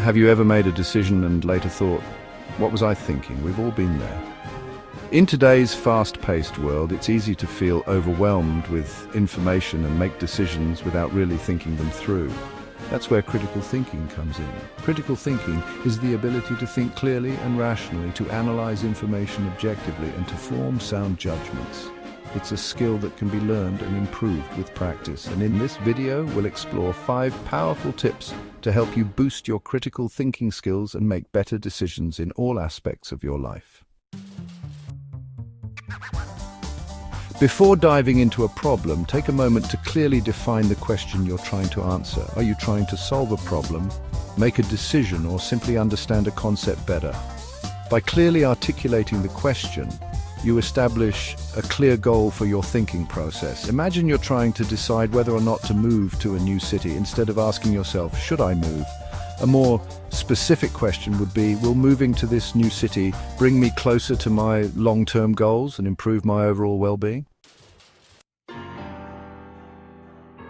Have you ever made a decision and later thought, what was I thinking? We've all been there. In today's fast-paced world, it's easy to feel overwhelmed with information and make decisions without really thinking them through. That's where critical thinking comes in. Critical thinking is the ability to think clearly and rationally, to analyze information objectively, and to form sound judgments. It's a skill that can be learned and improved with practice. And in this video, we'll explore 5 powerful tips to help you boost your critical thinking skills and make better decisions in all aspects of your life. Before diving into a problem, take a moment to clearly define the question you're trying to answer. Are you trying to solve a problem, make a decision, or simply understand a concept better? By clearly articulating the question, you establish a clear goal for your thinking process. Imagine you're trying to decide whether or not to move to a new city. Instead of asking yourself, should I move? A more specific question would be, will moving to this new city bring me closer to my long-term goals and improve my overall well-being?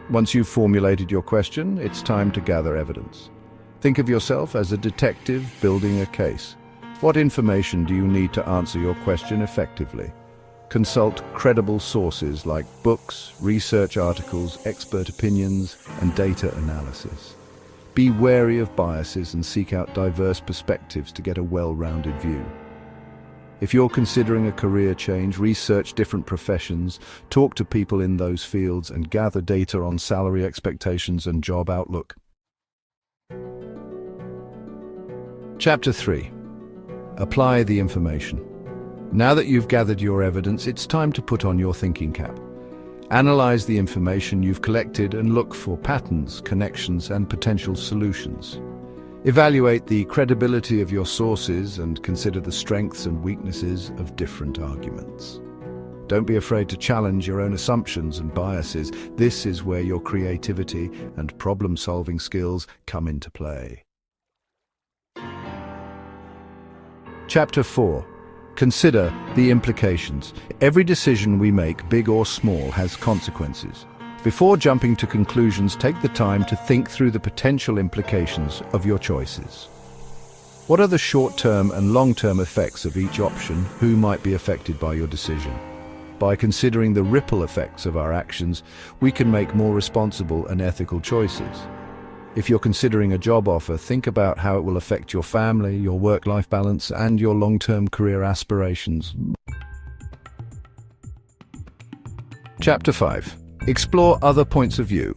Once you've formulated your question, it's time to gather evidence. Think of yourself as a detective building a case. What information do you need to answer your question effectively? Consult credible sources like books, research articles, expert opinions, and data analysis. Be wary of biases and seek out diverse perspectives to get a well-rounded view. If you're considering a career change, research different professions, talk to people in those fields, and gather data on salary expectations and job outlook. Chapter 3. Apply the information. Now that you've gathered your evidence, it's time to put on your thinking cap. Analyze the information you've collected and look for patterns, connections, and potential solutions. Evaluate the credibility of your sources and consider the strengths and weaknesses of different arguments. Don't be afraid to challenge your own assumptions and biases. This is where your creativity and problem-solving skills come into play. Chapter 4. Consider the implications. Every decision we make, big or small, has consequences. Before jumping to conclusions, take the time to think through the potential implications of your choices. What are the short-term and long-term effects of each option? Who might be affected by your decision? By considering the ripple effects of our actions, we can make more responsible and ethical choices. If you're considering a job offer, think about how it will affect your family, your work-life balance, and your long-term career aspirations. Chapter 5. Explore other points of view.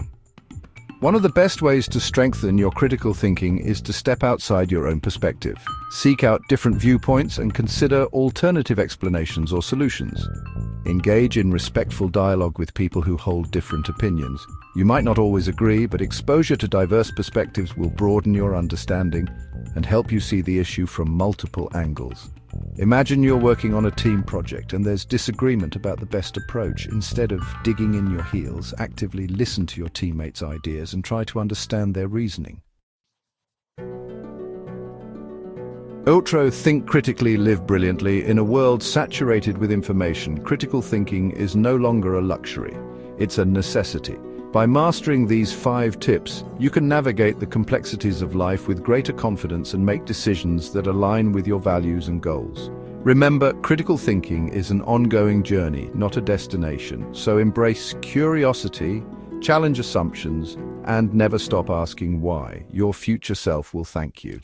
One of the best ways to strengthen your critical thinking is to step outside your own perspective. Seek out different viewpoints and consider alternative explanations or solutions. Engage in respectful dialogue with people who hold different opinions. You might not always agree, but exposure to diverse perspectives will broaden your understanding and help you see the issue from multiple angles. Imagine you're working on a team project and there's disagreement about the best approach. Instead of digging in your heels, actively listen to your teammates' ideas and try to understand their reasoning. Think critically, live brilliantly. In a world saturated with information, critical thinking is no longer a luxury. It's a necessity. By mastering these 5 tips, you can navigate the complexities of life with greater confidence and make decisions that align with your values and goals. Remember, critical thinking is an ongoing journey, not a destination. So embrace curiosity, challenge assumptions, and never stop asking why. Your future self will thank you.